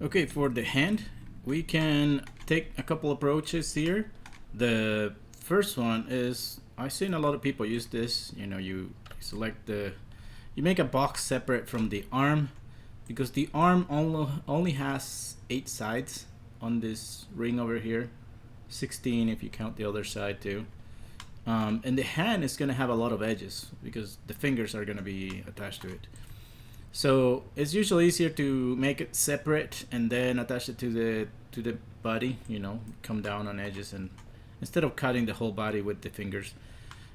Okay, for the hand, we can take a couple approaches here. The first one is, I've seen a lot of people use this. You know, you select you make a box separate from the arm, because the arm only has 8 sides on this ring over here, 16 if you count the other side too. And the hand is gonna have a lot of edges because the fingers are gonna be attached to it. So it's usually easier to make it separate and then attach it to the body. You know, come down on edges and instead of cutting the whole body with the fingers.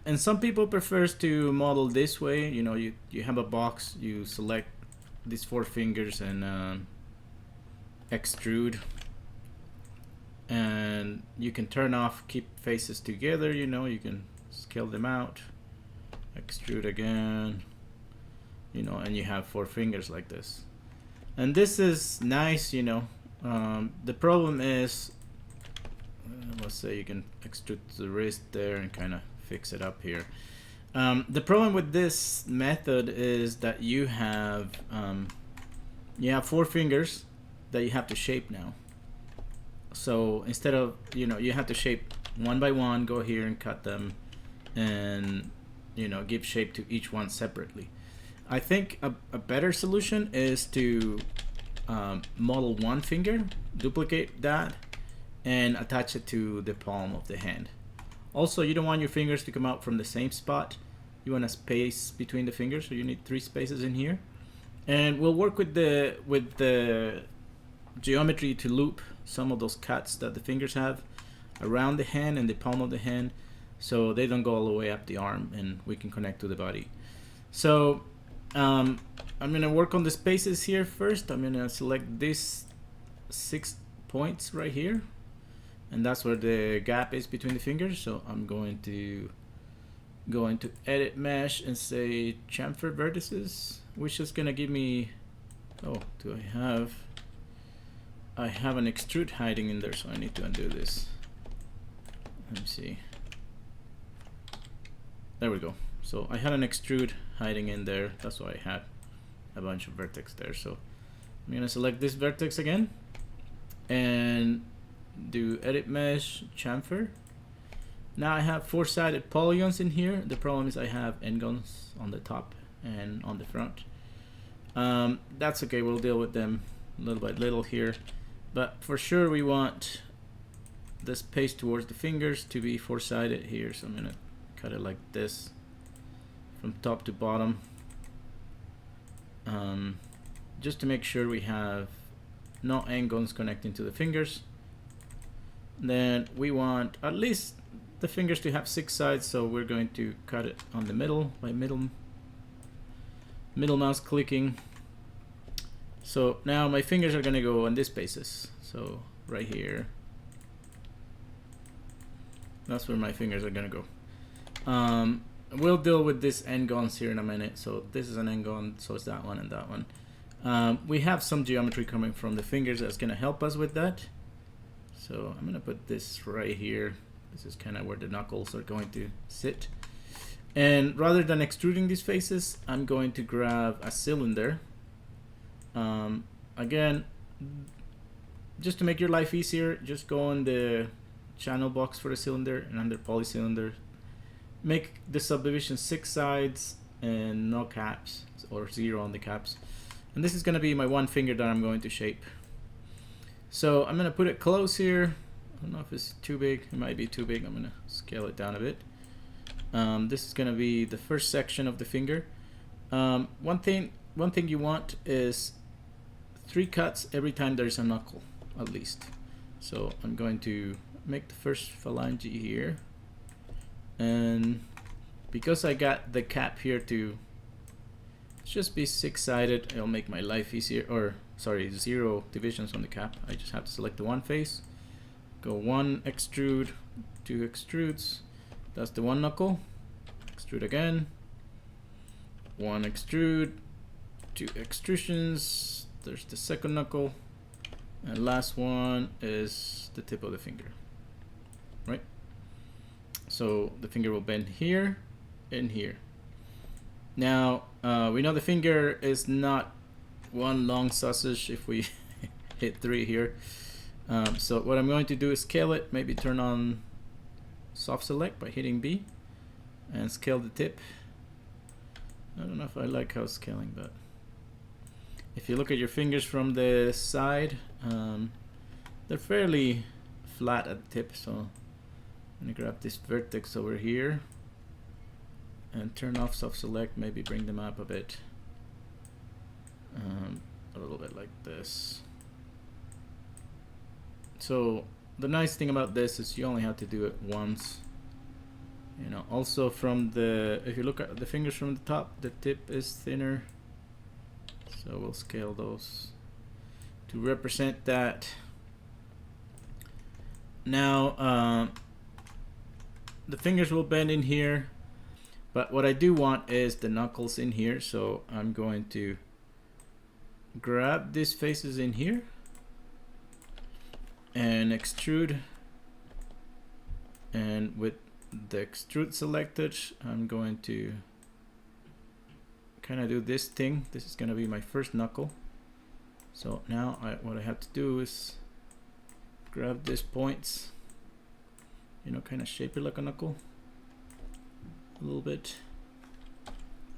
And some people prefers to model this way. You know, you have a box, you select these 4 fingers and extrude, and you can turn off keep faces together. You know, you can scale them out, extrude again. You know, and you have 4 fingers like this, and this is nice. You know, the problem is, let's say you can extrude the wrist there and kind of fix it up here. The problem with this method is that you have 4 fingers that you have to shape now. So instead of, you know, you have to shape one by one, go here and cut them, and you know, give shape to each one separately. I think a better solution is to model 1 finger, duplicate that, and attach it to the palm of the hand. Also, you don't want your fingers to come out from the same spot. You want a space between the fingers, so you need 3 spaces in here. And we'll work with the geometry to loop some of those cuts that the fingers have around the hand and the palm of the hand, so they don't go all the way up the arm, and we can connect to the body. So I'm gonna work on the spaces here first. I'm gonna select these 6 points right here, and that's where the gap is between the fingers. So I'm going to go into edit mesh and say chamfer vertices, which is gonna give me, oh, I have an extrude hiding in there, so I need to undo this. Let me see. There we go. So I had an extrude hiding in there. That's why I had a bunch of vertex there. So I'm gonna select this vertex again and do edit mesh chamfer. Now I have 4-sided polygons in here. The problem is I have n-gons on the top and on the front. That's okay, we'll deal with them little by little here. But for sure we want the space towards the fingers to be 4-sided here. So I'm gonna cut it like this from top to bottom, just to make sure we have no n-gons connecting to the fingers. Then we want at least the fingers to have 6 sides, so we're going to cut it on the middle by middle mouse clicking. So now my fingers are gonna go on these spaces, so right here, that's where my fingers are gonna go. We'll deal with this n-gons here in a minute. So this is an n-gon, so it's that one and that one. We have some geometry coming from the fingers that's gonna help us with that. So I'm gonna put this right here. This is kind of where the knuckles are going to sit. And rather than extruding these faces, I'm going to grab a cylinder. Again, just to make your life easier, just go on the channel box for the cylinder and under polycylinder, make the subdivision 6 sides and no caps, or 0 on the caps. And this is going to be my 1 finger that I'm going to shape. So I'm going to put it close here. I don't know if it's too big. It might be too big. I'm going to scale it down a bit. This is going to be the first section of the finger. One thing you want is 3 cuts every time there's a knuckle, at least. So I'm going to make the first phalange here. And because I got the cap here to just be 6-sided, it'll make my life easier. Or sorry, 0 divisions on the cap. I just have to select the 1 face, go 1 extrude, 2 extrudes. That's the 1 knuckle. Extrude again, 1 extrude, 2 extrusions. There's the 2nd knuckle, and last one is the tip of the finger, right? So the finger will bend here and here. Now we know the finger is not one long sausage if we hit 3 here. So what I'm going to do is scale it, maybe turn on soft select by hitting B and scale the tip. I don't know if I like how it's scaling, but if you look at your fingers from the side, they're fairly flat at the tip, so I'm gonna grab this vertex over here and turn off soft select, maybe bring them up a bit, a little bit like this. So the nice thing about this is you only have to do it once. You know, also from the, if you look at the fingers from the top, the tip is thinner. So we'll scale those to represent that. Now, the fingers will bend in here, but what I do want is the knuckles in here. So I'm going to grab these faces in here and extrude, and with the extrude selected, I'm going to kind of do this thing. This is going to be my first knuckle. So now what I have to do is grab these points, you know, kind of shape it like a knuckle a little bit.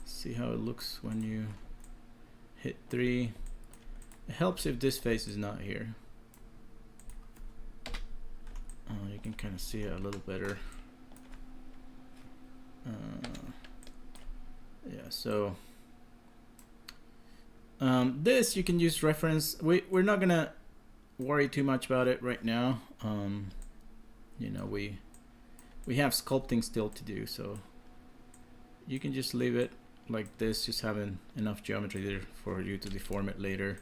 See how it looks when you hit 3. It helps if this face is not here. You can kind of see it a little better. Yeah, so this you can use reference. We're not gonna worry too much about it right now. You know, we have sculpting still to do, so you can just leave it like this, just having enough geometry there for you to deform it later.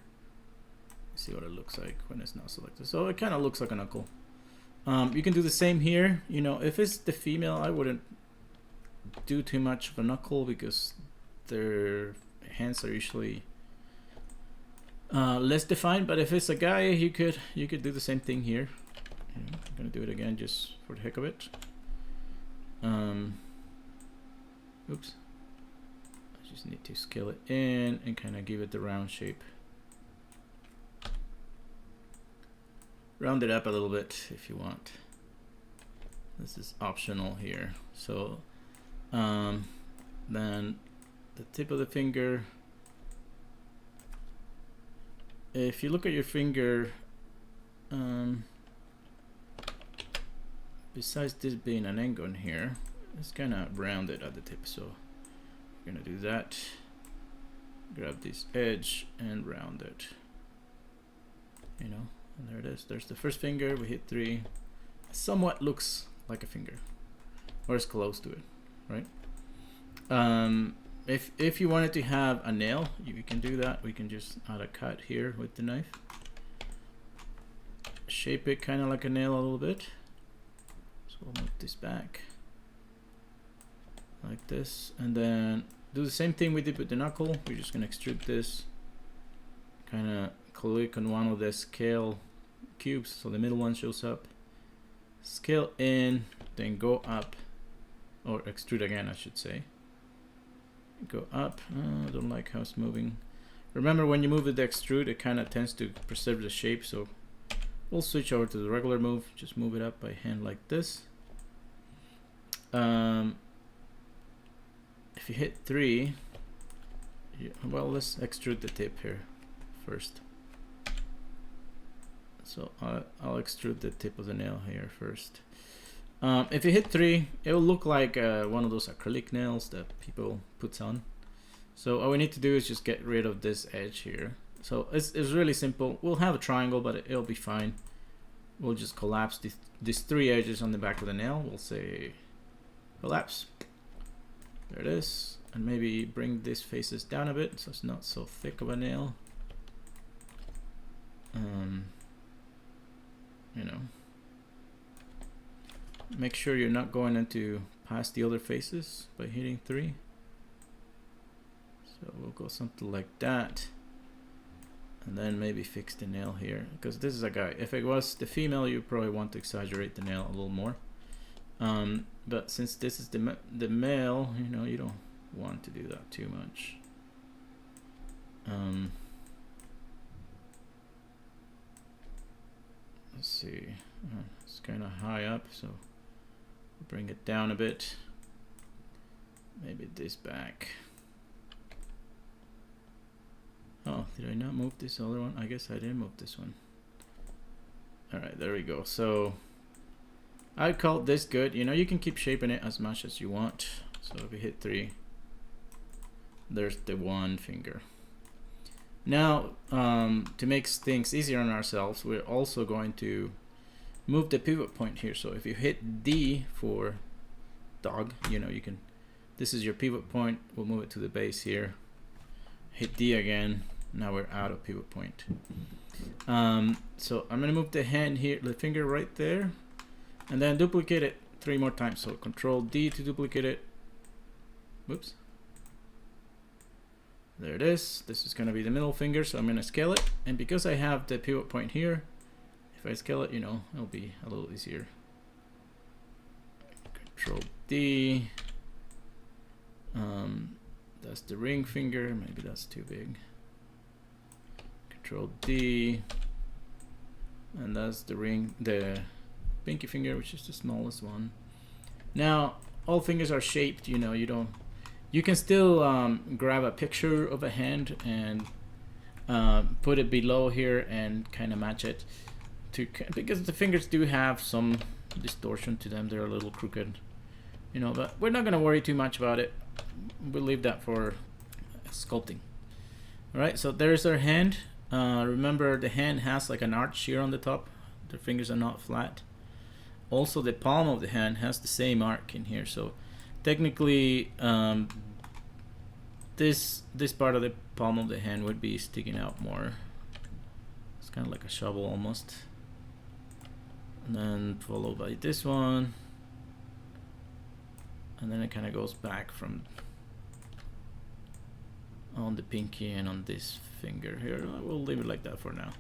See what it looks like when it's not selected. So it kind of looks like a knuckle. You can do the same here. You know, if it's the female, I wouldn't do too much of a knuckle because their hands are usually less defined. But if it's a guy, you could do the same thing here. I'm gonna do it again just for the heck of it. Oops. I just need to scale it in and kind of give it the round shape. Round it up a little bit if you want. This is optional here. So then the tip of the finger, if you look at your finger, besides this being an angle in here, it's kind of rounded at the tip, so we're gonna do that. Grab this edge and round it, you know. And there it is. There's the first finger. We hit 3. Somewhat looks like a finger, or it's close to it, right? If you wanted to have a nail, you can do that. We can just add a cut here with the knife. Shape it kind of like a nail a little bit. So we'll move this back like this, and then do the same thing we did with the knuckle. We're just gonna extrude this. Kind of click on one of the scale cubes so the middle one shows up, scale in, then go up, or extrude again I should say, go up. I don't like how it's moving. Remember, when you move with the extrude, it kind of tends to preserve the shape, so we'll switch over to the regular move. Just move it up by hand like this. If you hit 3, well, let's extrude the tip here first. So I'll extrude the tip of the nail here first. If you hit 3, it will look like one of those acrylic nails that people put on. So all we need to do is just get rid of this edge here. So it's really simple. We'll have a triangle, but it'll be fine. We'll just collapse these 3 edges on the back of the nail. We'll say collapse. There it is. And maybe bring these faces down a bit so it's not so thick of a nail. You know, make sure you're not going into past the other faces by hitting 3. So we'll go something like that, and then maybe fix the nail here, because this is a guy. If it was the female, you probably want to exaggerate the nail a little more. But since this is the male, you know, you don't want to do that too much. let's see, it's kind of high up, so bring it down a bit. Maybe this back. Oh, did I not move this other one? I guess I didn't move this one. All right, there we go. So I call this good. You know, you can keep shaping it as much as you want. So if we hit 3, there's the 1 finger. Now, to make things easier on ourselves, we're also going to move the pivot point here. So if you hit D for dog, you know, you can, this is your pivot point. We'll move it to the base here. Hit D again. Now we're out of pivot point. So I'm gonna move the hand here, the finger right there, and then duplicate it 3 more times. So Control D to duplicate it. Whoops. There it is. This is going to be the middle finger, so I'm going to scale it. And because I have the pivot point here, if I scale it, you know, it'll be a little easier. Control D. That's the ring finger. Maybe that's too big. Control D. And that's the ring, the pinky finger, which is the smallest one. Now, all fingers are shaped, you know, you can still grab a picture of a hand and put it below here and kind of match it to, because the fingers do have some distortion to them. They're a little crooked, you know, but we're not going to worry too much about it. We'll leave that for sculpting. All right, so there's our hand. Remember, the hand has like an arch here on the top. The fingers are not flat. Also, the palm of the hand has the same arc in here. So technically, this part of the palm of the hand would be sticking out more. It's kind of like a shovel almost. And then followed by this one. And then it kind of goes back from on the pinky and on this finger here. We'll leave it like that for now.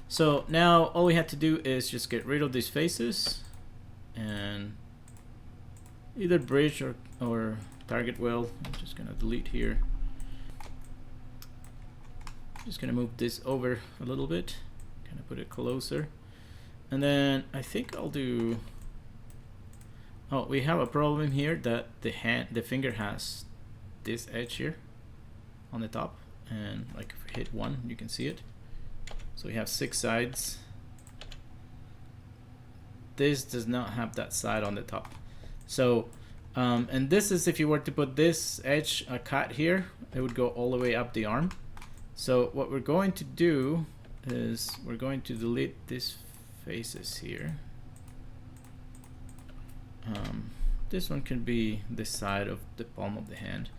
So now all we have to do is just get rid of these faces and either bridge or target weld. I'm just gonna delete here. Just gonna move this over a little bit, kind of put it closer. And then I think I'll do, oh, we have a problem here that the finger has this edge here on the top, and like if we hit 1, you can see it. So we have 6 sides. This does not have that side on the top. So and this is if you were to put this edge a cut here, it would go all the way up the arm. So what we're going to do is we're going to delete these faces here. This one can be the side of the palm of the hand,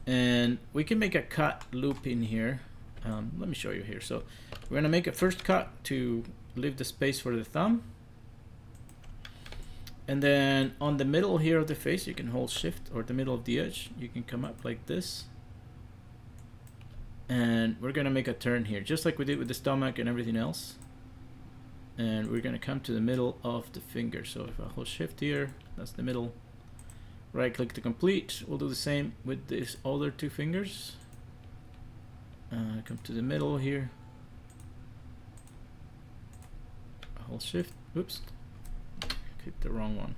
and we can make a cut loop in here. Let me show you here. So we're gonna make a first cut to leave the space for the thumb, and then on the middle here of the face you can hold shift, or the middle of the edge you can come up like this, and we're gonna make a turn here just like we did with the stomach and everything else. And we're gonna come to the middle of the finger. So if I hold shift here, that's the middle. Right click to complete. We'll do the same with these other 2 fingers. Come to the middle here. Hold shift. Oops. Click the wrong one.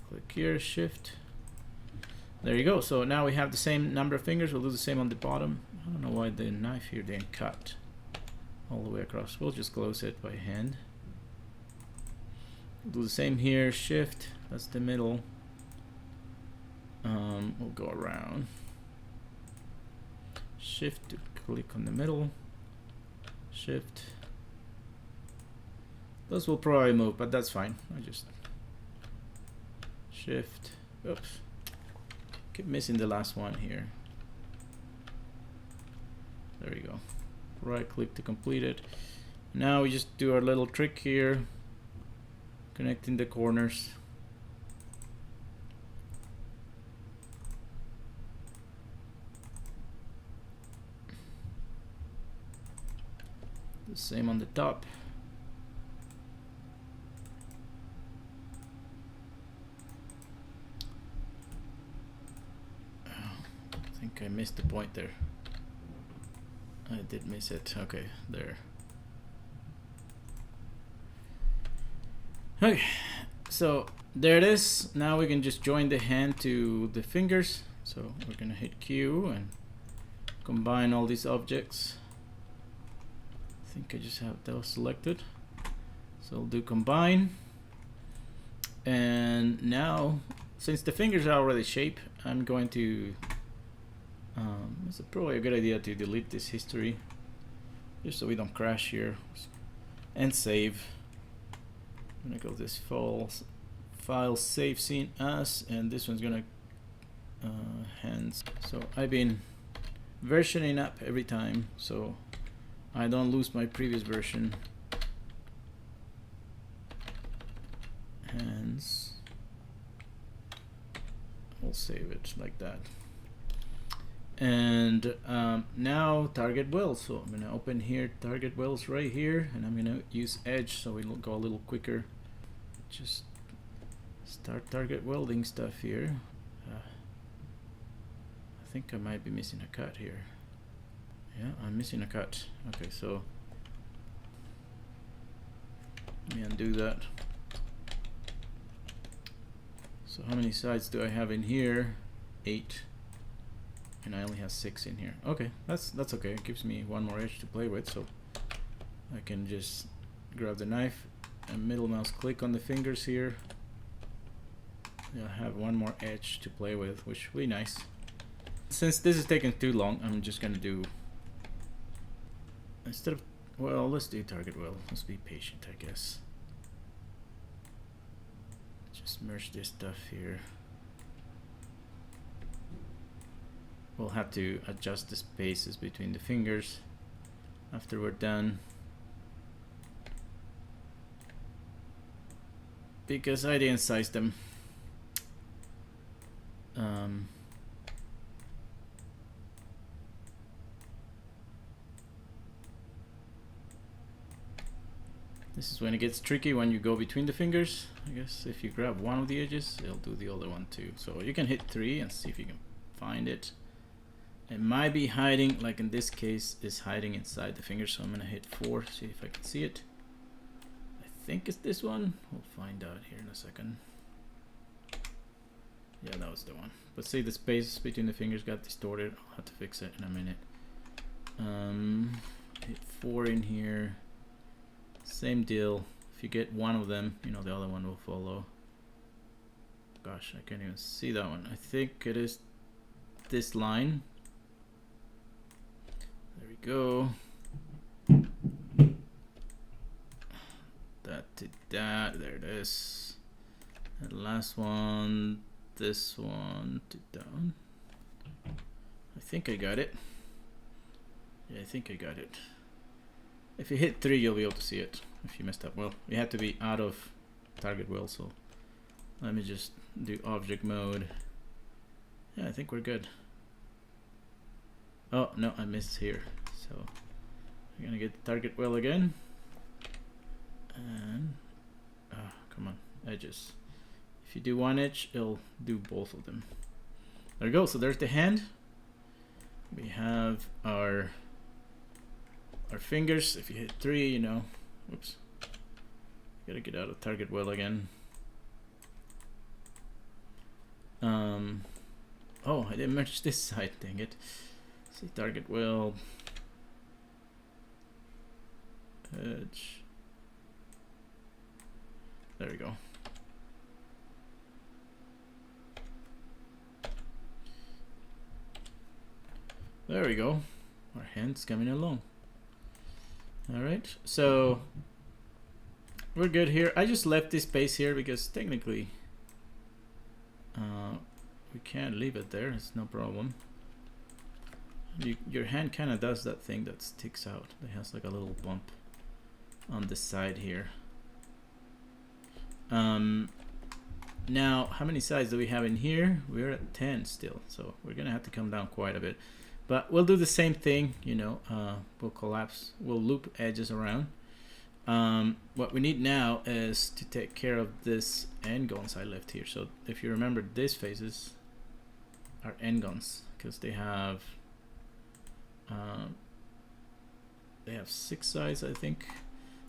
Click here, shift. There you go. So now we have the same number of fingers. We'll do the same on the bottom. I don't know why the knife here didn't cut all the way across. We'll just close it by hand. We'll do the same here, shift, that's the middle. We'll go around. Shift to click on the middle. Shift. Those will probably move, but that's fine. I just shift. Oops. Keep missing the last one here. There we go. Right click to complete it. Now we just do our little trick here, connecting the corners. The same on the top. I think I missed the point there. I did miss it. Okay, there. Okay, so there it is. Now we can just join the hand to the fingers. So we're gonna hit Q and combine all these objects. I think I just have those selected. So I'll do combine. And now, since the fingers are already shaped, I'm going to it's probably a good idea to delete this history just so we don't crash here, and save. I'm gonna go this file save scene as, and this one's gonna hands. So I've been versioning up every time so I don't lose my previous version. Hands. We'll save it like that. And now target wells. So I'm gonna open here target wells right here, and I'm gonna use edge so we'll go a little quicker. Just start target welding stuff here. I think I might be missing a cut here. Yeah, I'm missing a cut. Okay, so let me undo that. So how many sides do I have in here? 8. And I only have 6 in here. Okay, that's okay. It gives me one more edge to play with, so I can just grab the knife and middle mouse click on the fingers here. I have one more edge to play with, which will be nice. Since this is taking too long, I'm just gonna do, instead of, well, let's do target well. Let's be patient, I guess. Just merge this stuff here. We'll have to adjust the spaces between the fingers after we're done, because I didn't size them. This is when it gets tricky, when you go between the fingers. I guess if you grab one of the edges, it'll do the other one too. So you can hit 3 and see if you can find it. It might be hiding, like in this case, is hiding inside the finger. So I'm gonna hit 4, see if I can see it. I think it's this one. We'll find out here in a second. Yeah, that was the one. But see, the space between the fingers got distorted. I'll have to fix it in a minute. Hit 4 in here. Same deal. If you get one of them, you know the other one will follow. Gosh, I can't even see that one. I think it is this line. There we go. That to that. There it is. And last one. This one to down. I think I got it. Yeah, I think I got it. If you hit 3, you'll be able to see it. If you messed up, well, you have to be out of target well, so let me just do object mode. Yeah, I think we're good. Oh no, I missed here. So I'm gonna get the target well again. And come on, edges. If you do one edge, it'll do both of them. There we go. So there's the hand. We have our fingers. If you hit 3, you know, whoops, gotta get out of target well again. Oh, I didn't merge this side, dang it. See, target well, edge. There we go. There we go. Our hand's coming along. Alright, so we're good here. I just left this space here because technically we can't leave it there. It's no problem. Your hand kind of does that thing that sticks out. It has like a little bump on the side here. Now, how many sides do we have in here? We're at 10 still, so we're gonna have to come down quite a bit. But we'll do the same thing, you know, we'll loop edges around. What we need now is to take care of this end guns I left here. So if you remember, these faces are end guns because they have 6 sides, I think.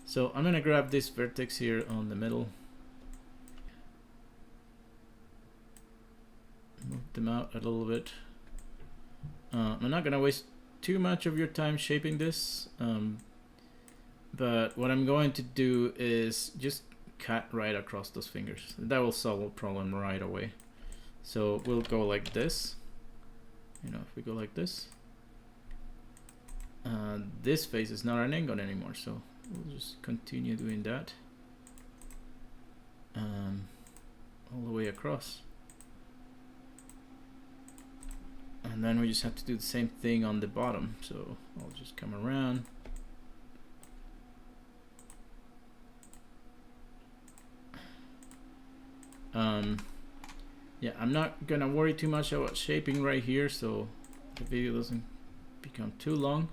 So I'm gonna grab this vertex here on the middle Move them out a little bit. I'm not gonna waste too much of your time shaping this, but what I'm going to do is just cut right across those fingers. That will solve the problem right away. So we'll go like this. You know, if we go like this, this face is not an angle anymore, so we'll just continue doing that all the way across. And then we just have to do the same thing on the bottom. So I'll just come around. Yeah, I'm not gonna worry too much about shaping right here, so the video doesn't become too long.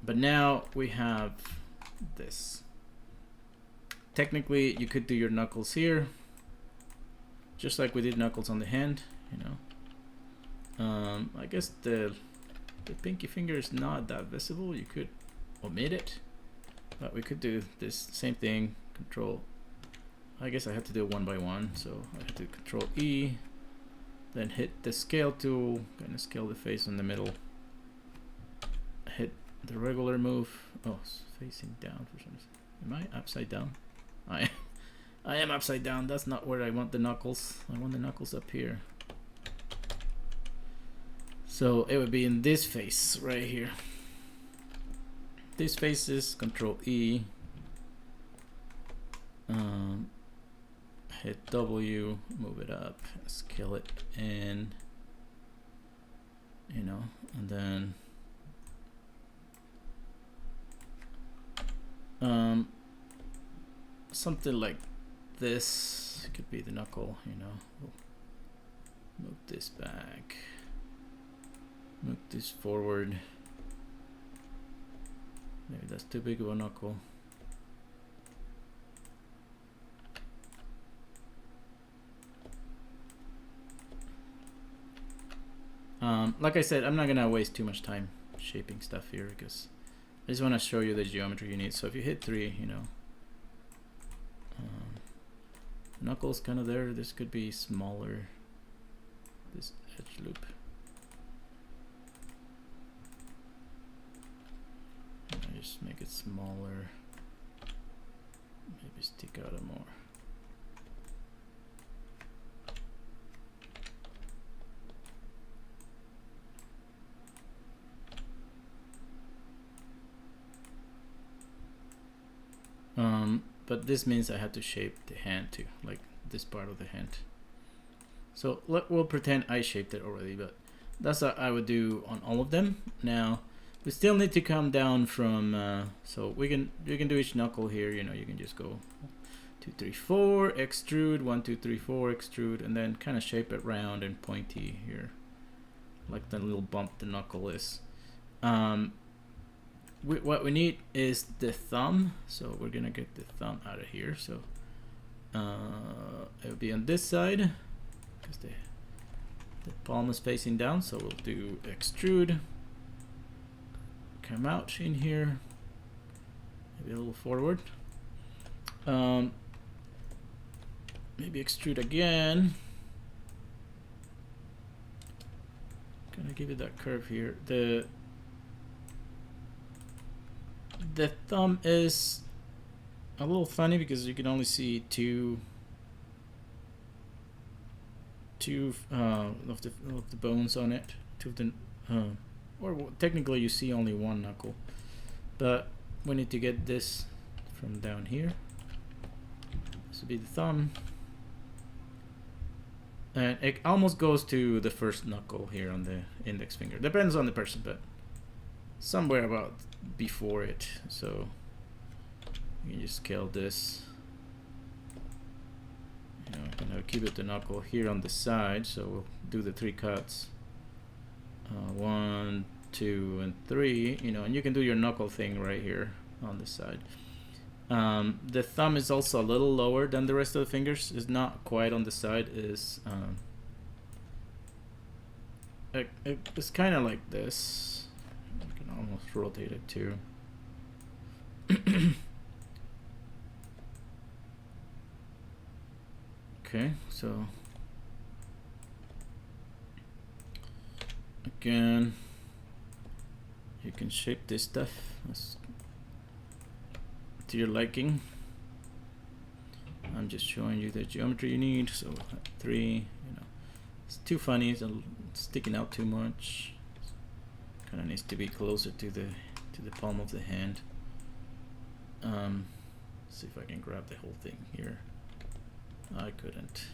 But now we have this. Technically, you could do your knuckles here, just like we did knuckles on the hand, you know. I guess the pinky finger is not that visible. You could omit it, but we could do this same thing. Control. I guess I have to do it one by one, so I have to Control E, then hit the scale tool, kind of scale the face in the middle. Hit the regular move. Oh, it's facing down for some reason. Am I upside down? I am upside down. That's not where I want the knuckles. I want the knuckles up here. So it would be in this face right here. This face is Control E. Hit W, move it up, scale it in, you know, and then something like this could be the knuckle, you know. We'll move this back, move this forward. Maybe that's too big of a knuckle. Like I said, I'm not gonna waste too much time shaping stuff here because I just want to show you the geometry you need. So if you hit 3, you know, knuckles kind of there. This could be smaller. This edge loop. I just make it smaller. Maybe stick out more. But this means I have to shape the hand too, like this part of the hand. So we'll pretend I shaped it already, but that's what I would do on all of them. Now we still need to come down from, so you can do each knuckle here. You know, you can just go 2, 3, 4, extrude, 1, 2, 3, 4, extrude, and then kind of shape it round and pointy here, like the little bump the knuckle is. What we need is the thumb, so we're gonna get the thumb out of here. So it will be on this side because the palm is facing down. So we'll do extrude, come out in here, maybe a little forward, maybe extrude again. Gonna give it that curve here. The thumb is a little funny because you can only see two of the bones on it. Two of the or technically you see only one knuckle, but we need to get this from down here. This would be the thumb, and it almost goes to the first knuckle here on the index finger. Depends on the person, but somewhere about before it. So you can just scale this. You know, I'm gonna keep it the knuckle here on the side, so we'll do the 3 cuts. 1, 2, and 3. You know, and you can do your knuckle thing right here on the side. The thumb is also a little lower than the rest of the fingers. It's not quite on the side. It's kind of like this. Almost rotate it too. Okay, so Again, you can shape this stuff to your liking. I'm just showing you the geometry you need. So 3, you know, it's too funny, it's sticking out too much. Kind of needs to be closer to the palm of the hand. See if I can grab the whole thing here. I couldn't.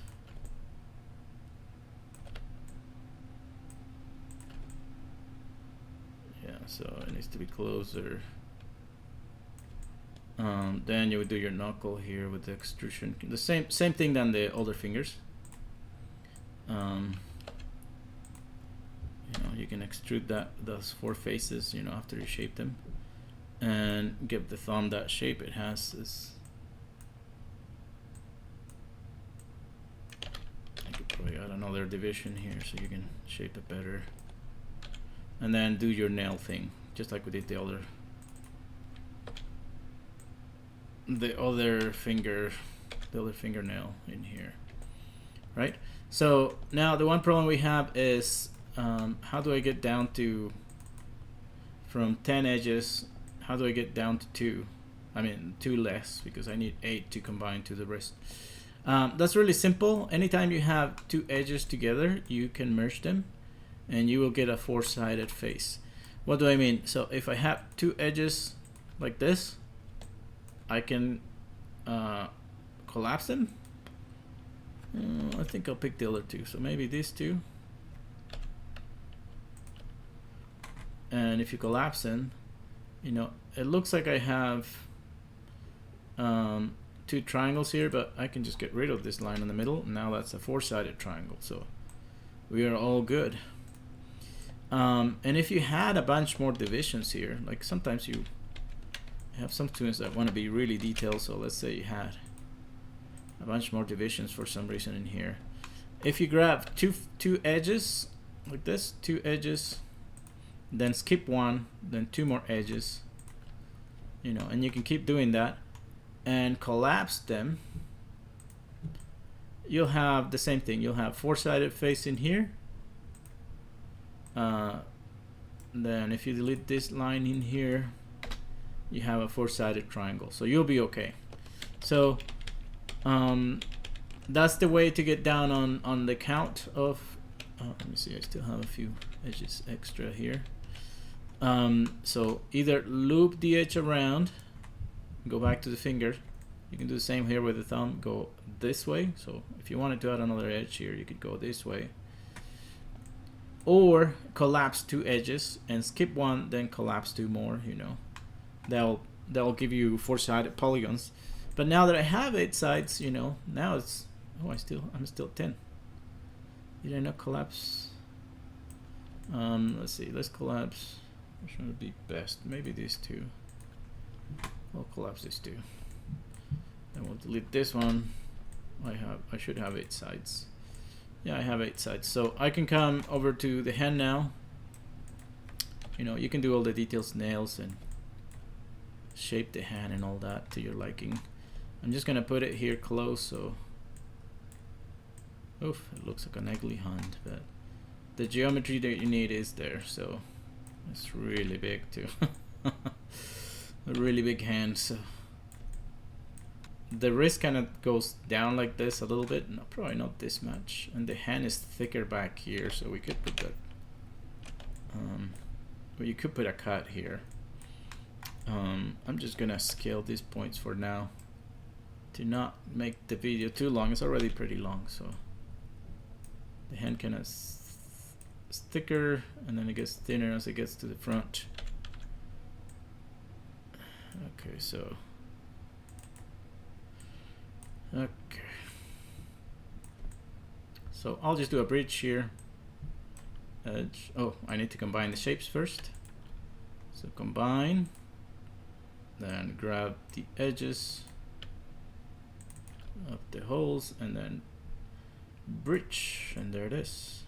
Yeah, so it needs to be closer. Then you would do your knuckle here with the extrusion. The same thing than the other fingers. You know, you can extrude those 4 faces, you know, after you shape them, and give the thumb that shape it has. I could probably add another division here so you can shape it better, and then do your nail thing just like we did the other fingernail in here, right? So now the one problem we have is how do I get down to, from 10 edges, how do I get down to 2? I mean 2 less, because I need 8 to combine to the rest. That's really simple. Anytime you have 2 edges together, you can merge them and you will get a 4-sided face. What do I mean? So if I have 2 edges like this, I can collapse them. I think I'll pick the other 2, so maybe these 2. And if you collapse them, you know, it looks like I have 2 triangles here, but I can just get rid of this line in the middle. Now that's a 4-sided triangle, so we are all good. And if you had a bunch more divisions here, like sometimes you have some students that want to be really detailed, so let's say you had a bunch more divisions for some reason in here. If you grab two edges like this, 2 edges, then skip 1, then 2 more edges, you know, and you can keep doing that and collapse them, you'll have the same thing. You'll have 4-sided face in here. Then if you delete this line in here, you have a 4-sided triangle, so you'll be okay. So that's the way to get down on the count of let me see, I still have a few edges extra here. So either loop the edge around, go back to the finger. You can do the same here with the thumb, go this way. So if you wanted to add another edge here, you could go this way, or collapse 2 edges and skip 1, then collapse 2 more, you know. That'll give you 4-sided polygons. But now that I have 8 sides, you know, now it's, oh, I'm still 10. Did I not collapse? Let's see, let's collapse. Which one would be best? Maybe these 2. We'll collapse these 2. Then we'll delete this one. I should have 8 sides. Yeah, I have 8 sides. So I can come over to the hand now. You know, you can do all the details, nails, and shape the hand and all that to your liking. I'm just gonna put it here close, so oof, it looks like an ugly hand, but the geometry that you need is there, so it's really big too. A really big hand, so the wrist kind of goes down like this a little bit, no, probably not this much, and the hand is thicker back here, so we could put that but you could put a cut here. I'm just gonna scale these points for now to not make the video too long. It's already pretty long, so the hand kind of thicker, and then it gets thinner as it gets to the front. Okay, so okay, so I'll just do a bridge here. Edge. Oh, I need to combine the shapes first. So combine, then grab the edges of the holes, and then bridge, and there it is.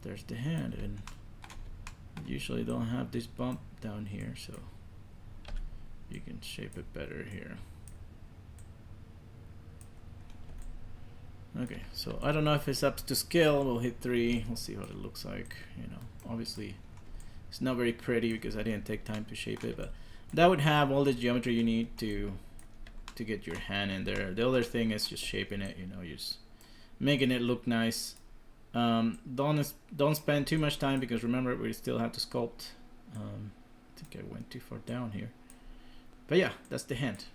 There's the hand, and usually don't have this bump down here, so you can shape it better here. Okay, so I don't know if it's up to scale. We'll hit 3. We'll see what it looks like. You know, obviously it's not very pretty because I didn't take time to shape it, but that would have all the geometry you need to get your hand in there. The other thing is just shaping it. You know, you're just making it look nice. Don't spend too much time because remember we still have to sculpt. I think I went too far down here, but yeah, that's the hand.